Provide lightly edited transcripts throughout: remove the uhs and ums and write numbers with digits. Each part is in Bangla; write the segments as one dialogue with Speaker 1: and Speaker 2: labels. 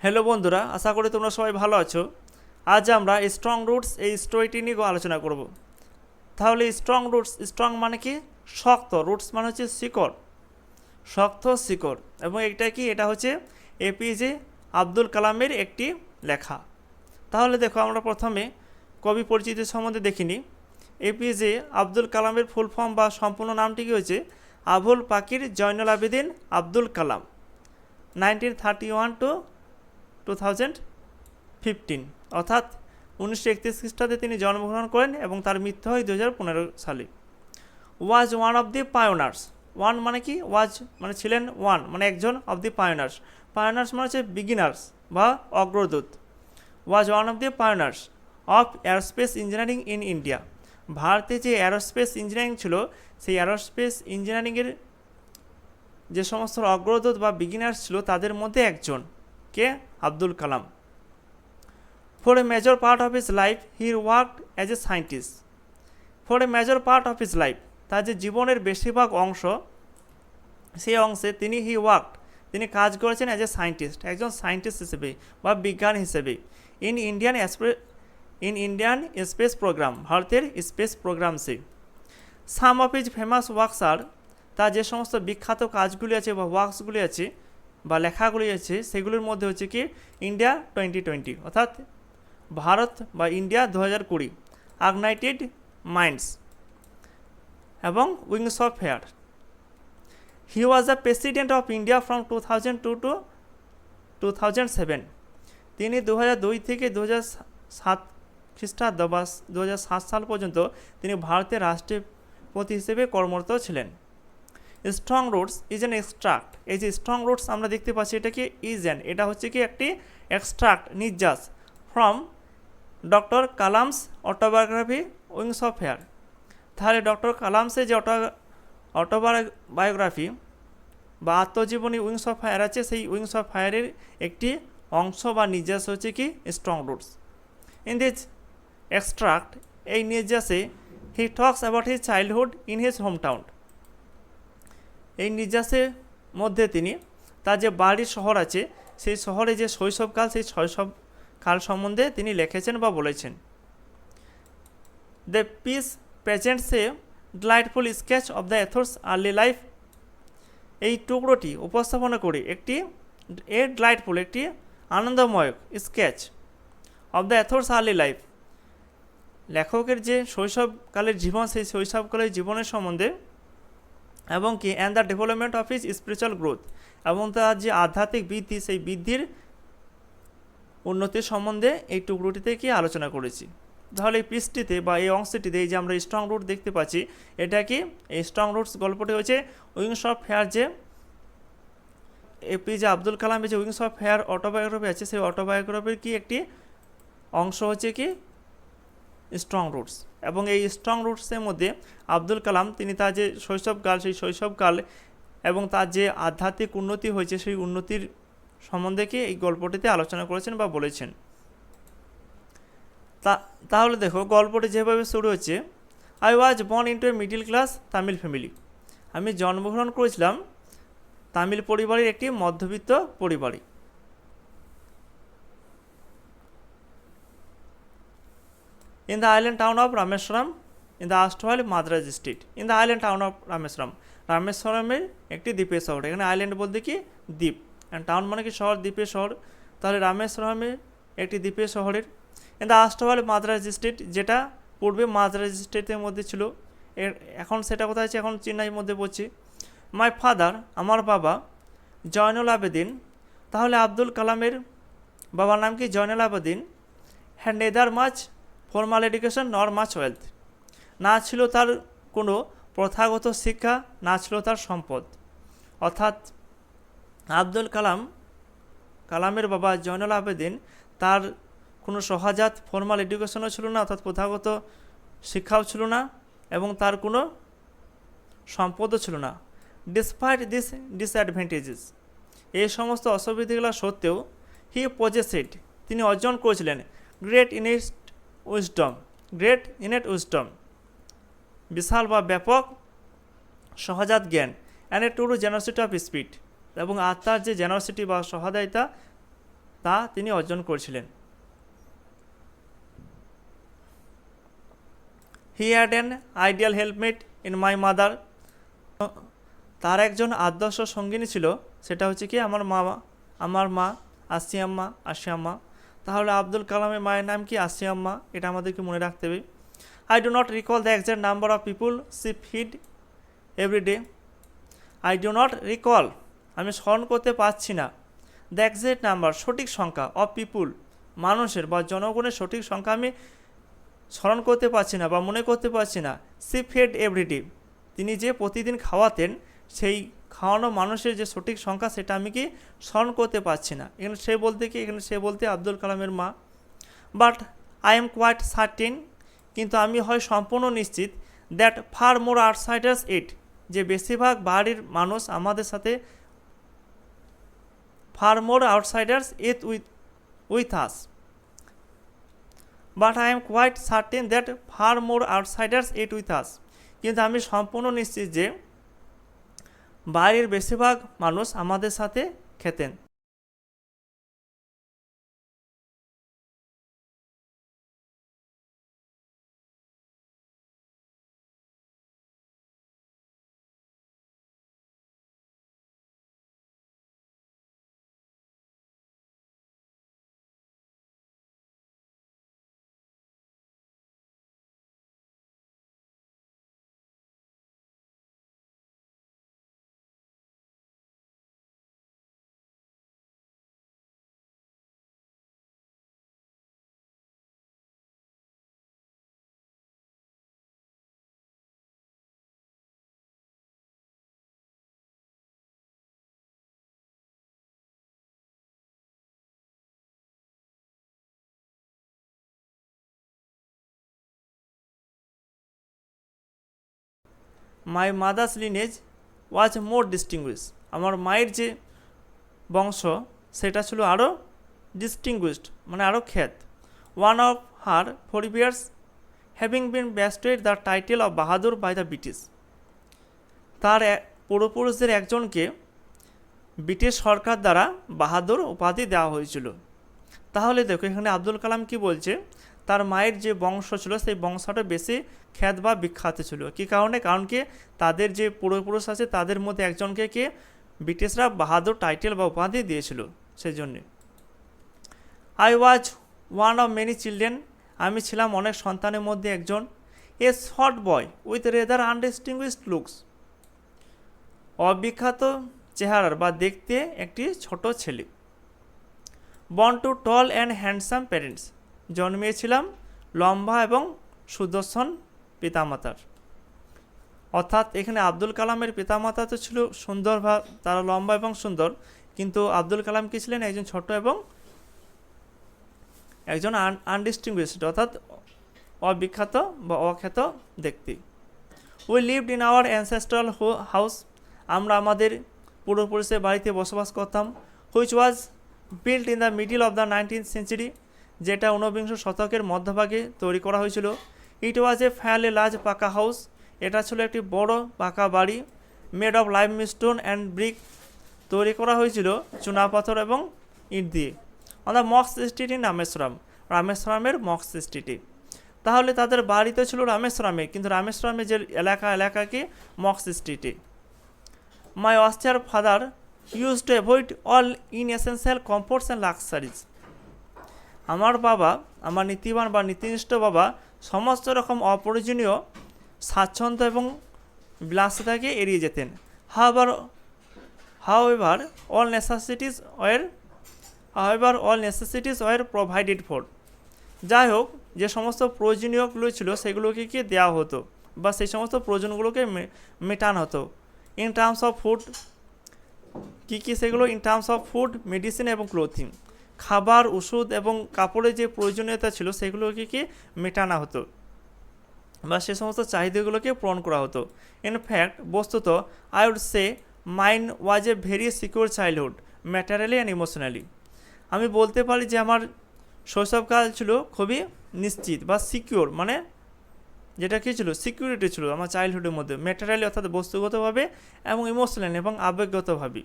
Speaker 1: হ্যালো বন্ধুরা, আশা করি তোমরা সবাই ভালো আছো। আজ আমরা স্ট্রং রুটস এই স্টোরিটি নিয়ে আলোচনা করব। তাহলে স্ট্রং রুটস, স্ট্রং মানে কি? শক্ত। রুটস মানে হচ্ছে শিকড়, শক্ত শিকড়। এবং এটা হচ্ছে এপিজে আব্দুল কালামের একটি লেখা। তাহলে দেখো, আমরা প্রথমে কবি পরিচিতি সম্বন্ধে দেখিনি। এপিজে আব্দুল কালামের ফুল ফর্ম বা সম্পূর্ণ নামটি কি হচ্ছে? আবুল পাকির জয়নুল আবেদিন আব্দুল কালাম, 1931 টু 2015, অর্থাৎ 1931 খ্রিস্টাব্দে তিনি জন্মগ্রহণ করেন এবং তার মৃত্যু হয় 2015 সালে। Was one of the pioneers. One মানে কি? ওয়াজ মানে ছিলেন, ওয়ান মানে একজন, অফ দি পায়োনার্স। পায়োনার্স মানে হচ্ছে বিগিনার্স বা অগ্রদূত। Was one of the pioneers of aerospace engineering in India. ভারতে যে এরোস্পেস ইঞ্জিনিয়ারিং ছিল, সেই এরোস্পেস ইঞ্জিনিয়ারিংয়ের যে সমস্ত অগ্রদূত বা বিগিনার্স ছিল তাদের মধ্যে একজন কে? Abdul Kalam. For a major part of his life, he worked as a scientist. For a major part of his life, তার যে জীবনের বেশিরভাগ অংশ, সেই অংশে তিনি কাজ করেছেন অ্যাজ এ সায়েন্টিস্ট, একজন সায়েন্টিস্ট হিসেবে বা বিজ্ঞান হিসেবে। ইন ইন্ডিয়ান স্পেস প্রোগ্রাম, ভারতের স্পেস প্রোগ্রামসে। Some of his famous works are, তার যে সমস্ত বিখ্যাত কাজগুলি আছে বা ওয়ার্কসগুলি আছে বা লেখাগুলি আছে, সেগুলির মধ্যে হচ্ছে কি ইন্ডিয়া 2020, অর্থাৎ ভারত বা ইন্ডিয়া 2020, আগনাইটেড মাইন্ডস এবং wings of fire. He was the president of India from 2002 to 2007। তিনি 2002 থেকে 2007 খ্রিস্টাব্দ বা 2007 সাল পর্যন্ত তিনি ভারতের রাষ্ট্রপতি হিসেবে কর্মরত ছিলেন। Strong roots is an extract. এই যে স্ট্রং রুটস আমরা দেখতে পাচ্ছি, এটা কি? এটা হচ্ছে কি একটি এক্সট্রাক্ট, নির্যাস, from doctor Kalam's autobiography wings of fair. তাহলে ডক্টর কালামসের যে অটোবায়োগ্রাফি বা আত্মজীবনী উইংস অফ ফায়ার আছে, সেই উইংস অফ ফায়ারের একটি অংশ বা নির্যাস হচ্ছে কি strong roots. In this extract, এই নির্যাসে he talks about his childhood in his home town. এই নির্যাসের মধ্যে তিনি তার যে বাড়ির শহর আছে, সেই শহরে যে শৈশবকাল, সেই শৈশবকাল সম্বন্ধে তিনি লিখেছেন বা বলেছেন। The piece presents a delightful sketch of the author's early life. এই টুকরোটি উপস্থাপনা করে একটি ডিলাইটফুল, একটি আনন্দময় sketch of the author's early life, লেখকের যে শৈশবকালের জীবন, সেই শৈশবকালের জীবনের সম্বন্ধে, এবং কি and the development of his spiritual growth, এবং তার যে আধ্যাত্মিক বৃদ্ধি, সেই বৃদ্ধির উন্নতির সম্বন্ধে এই টুকরোটিতে কি আলোচনা করেছি। তাহলে এই পৃষ্ঠটিতে বা এই অংশটিতে এই যে আমরা স্ট্রং রুট দেখতে পাচ্ছি, এটা কি? এই স্ট্রং রুটস গল্পটি হচ্ছে উইংস অফ ফেয়ার, যে এপিজে আব্দুল কালামের যে উইংস অফ ফেয়ার অটোবায়োগ্রাফি আছে, সেই অটোবায়োগ্রাফির কি একটি অংশ হচ্ছে কি স্ট্রং রুটস। এবং এই স্ট্রং রুটসের মধ্যে আব্দুল কালাম তিনি তার যে শৈশবকাল, সেই শৈশবকাল এবং তার যে আধ্যাত্মিক উন্নতি হয়েছে, সেই উন্নতির সম্বন্ধে কি এই গল্পটিতে আলোচনা করেছেন বা বলেছেন। তাহলে দেখো, গল্পটি যেভাবে শুরু হচ্ছে, I was born into a middle class Tamil family. আমি জন্মগ্রহণ করেছিলাম তামিল পরিবারের একটি মধ্যবিত্ত পরিবারে। In the island town of Rameswaram, in the erstwhile Madras state. In the island town of Rameswaram, রামেশ্বরমের একটি দ্বীপের শহর। এখানে আইল্যান্ড বলতে কি দ্বীপ, অ্যান্ড টাউন মানে কি শহর, দ্বীপের শহর। তাহলে রামেশ্বরমের একটি দ্বীপের শহরের। In the erstwhile Madras state, যেটা পূর্বে মাদ্রাজ স্টেটের মধ্যে ছিল, এখন সেটা কোথায় আছে? এখন চেন্নাইয়ের মধ্যে পড়ছে। মাই ফাদার, আমার বাবা, জয়নুল আবেদিন। তাহলে আব্দুল কালামের বাবার নাম কি? Jainul Abedin. Had neither much formal education nor much wealth. না ছিল তার কোনো প্রথাগত শিক্ষা, না ছিল তার সম্পদ। অর্থাৎ আব্দুল কালামের বাবা জয়নুল আবেদিন, তার কোনো সহজাত ফর্মাল এডুকেশনও ছিল না, অর্থাৎ প্রথাগত শিক্ষাও ছিল না, এবং তার কোনো সম্পদও ছিল না। ডিসপাইট দিস ডিসঅ্যাডভান্টেজেস, এই সমস্ত অসুবিধাগুলো সত্ত্বেও, হি পজেসেড, তিনি অর্জন করেছিলেন গ্রেট ইনেট উইজডম, বিশাল বা ব্যাপক সহজাত জ্ঞান, and a true generosity of spirit, এবং আত্মার যে জেনারসিটি বা সহদায়িতা, তা তিনি অর্জন করেছিলেন। He had an ideal helpmate in my mother. তার একজন আদর্শ সঙ্গিনী ছিল, সেটা হচ্ছে কি আমার মা আসিয়াম্মা। তাহলে আব্দুল কালামের মায়ের নাম কি? আসিয়াম্মা। এটা আমাদেরকে মনে রাখতে হবে। I do not recall the exact number of people she feed every day. I do not recall, আমি স্মরণ করতে পারছি না, দ্য এক্সাক্ট নাম্বার, সঠিক সংখ্যা, অফ পিপুল, মানুষের বা জনগণের সঠিক সংখ্যা আমি স্মরণ করতে পারছি না বা মনে করতে পারছি না। সি ফেড এভরিডে, তিনি যে প্রতিদিন খাওয়াতেন সেই খাওয়ানো মানুষের যে সঠিক সংখ্যা সেটা আমি কি স্মরণ করতে পারছি না। এখানে সে বলতে কি? এখানে সে বলতে আব্দুল কালামের মা। But I am quite certain, কিন্তু আমি হয় সম্পূর্ণ নিশ্চিত, that far more outsiders eat, যে বেশিরভাগ বাড়ির মানুষ আমাদের সাথে, far more outsiders eat with us. But I am quite certain that far more outsiders eat with us, কিন্তু আমি সম্পূর্ণ নিশ্চিত যে বাইরের বেশিরভাগ মানুষ আমাদের সাথে খেতেন। My mother's lineage was more distinguished, আমার মায়ের যে বংশ সেটা ছিল আরও ডিস্টিংগুইশড, মানে আরও খ্যাত। One of her forebears having been bestowed the title of Bahadur by the British, তার পূর্বপুরুষদের একজনকে ব্রিটিশ সরকার দ্বারা বাহাদুর উপাধি দেওয়া হয়েছিল। তাহলে দেখো এখানে আব্দুল কালাম কি বলছে, তার মায়ের যে বংশ ছিল সেই বংশটা বেশি খ্যাত বা বিখ্যাত ছিল। কী কারণে? কারণ কি তাদের যে পূর্বপুরুষ আছে তাদের মধ্যে একজনকে কে ব্রিটিশরা বাহাদুর টাইটেল বা উপাধি দিয়েছিল, সেই জন্যে। I was one of many children, আমি ছিলাম অনেক সন্তানের মধ্যে একজন। A short boy with rather undistinguished looks, অবিখ্যাত চেহারার বা দেখতে একটি ছোট ছেলে। Born to tall and handsome parents, জন্মিয়েছিলাম লম্বা এবং সুদর্শন পিতামাতার। অর্থাৎ এখানে আব্দুল কালামের পিতামাতা তো ছিল সুন্দর বা তারা লম্বা এবং সুন্দর, কিন্তু আব্দুল কালাম কি ছিলেন? একজন ছোট এবং একজন আনডিস্টিংগুইশড, অর্থাৎ অবিখ্যাত বা অখ্যাত ব্যক্তি। We lived in our ancestral house, আমরা আমাদের পূর্বপুরুষের বাড়িতে বসবাস করতাম। Which was built in the middle of the 19th century, যেটা 19বিংশ শতকের মধ্যভাগে তৈরি করা হয়েছিল। It was a fairly large pucca house, এটা ছিল একটি বড় পাকা বাড়ি। Made of limestone and brick, তৈরি করা হয়েছিল চুনাপাথর এবং ইট দিয়ে। অন দ্য মক্স স্ট্রিট ইন রামেশ্বরমের মক্স স্ট্রিটে। তাহলে তাদের বাড়ি তো ছিল রামেশ্বরমে, কিন্তু রামেশ্বরমের যে এলাকাকে মক্স স্ট্রিটে। My austere father used to avoid all inessential comforts and luxuries, আমার নীতিবান বা নীতিনিষ্ঠ বাবা সমস্ত রকম অপ্রয়োজনীয় স্বাচ্ছন্দ্য এবং বিলাসিতাকে এড়িয়ে যেতেন। However all necessities were provided for, যাই হোক যে সমস্ত প্রয়োজনীয়গুলো ছিল সেগুলোকে কি দেওয়া হতো বা সেই সমস্ত প্রয়োজনগুলোকে মেটানো হতো। ইন টার্মস অফ ফুড, কী সেগুলো? In terms of food, medicine এবং ক্লোথিং, খাবার, ওষুধ এবং কাপড়ের যে প্রয়োজনীয়তা ছিল সেগুলোকে কি মেটানো হতো বা সে সমস্ত চাহিদাগুলোকে পূরণ করা হতো। ইনফ্যাক্ট বস্তুত I would say mine was a very secure childhood materially and emotionally, আমি বলতে পারি যে আমার শৈশবকাল ছিল খুবই নিশ্চিত বা সিকিউর, মানে যেটা কী ছিল? সিকিউরিটি ছিল আমার চাইল্ডহুডের মধ্যে, ম্যাটেরিয়ালি অর্থাৎ বস্তুগতভাবে এবং ইমোশনালি এবং আবেগগতভাবে।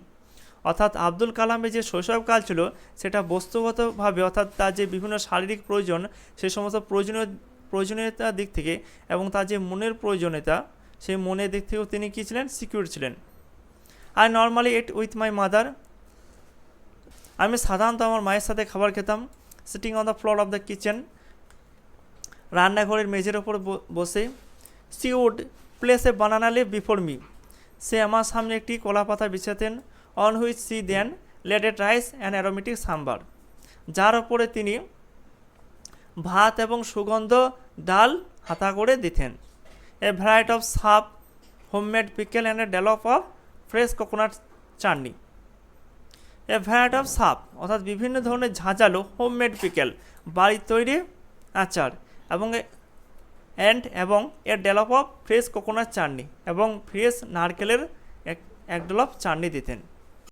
Speaker 1: অর্থাৎ আব্দুল কালামের যে শৈশবকাল ছিল সেটা বস্তুগতভাবে অর্থাৎ তার যে বিভিন্ন শারীরিক প্রয়োজন সেই সমস্ত প্রয়োজনীয়তার দিক থেকে এবং তার যে মনের প্রয়োজনীয়তা সেই মনের দিক থেকেও তিনি কী ছিলেন, সিকিউর ছিলেন। I normally eat with my mother, আমি সাধারণত আমার মায়ের সাথে খাবার খেতাম। Sitting on the floor of the kitchen, রান্নাঘরের মেঝের ওপর বসে। She would place a banana leaf before me, সে আমার সামনে একটি কলা পাতা বিছাতেন। On which she then ladled rice and aromatic sambar, যার ওপরে তিনি ভাত এবং সুগন্ধ ডাল হাতা করে দিতেন। A variety of sharp, homemade pickle and a dollop of fresh coconut chutney. A variety of sharp অর্থাৎ বিভিন্ন ধরনের ঝাঁঝালো হোমমেড পিকেল, বাড়ির তৈরি আচার, এবং এর ডেলপ অফ ফ্রেশ কোকোনাট চাটনি এবং ফ্রেশ নারকেলের এক ডেলপ চাটনি দিতেন।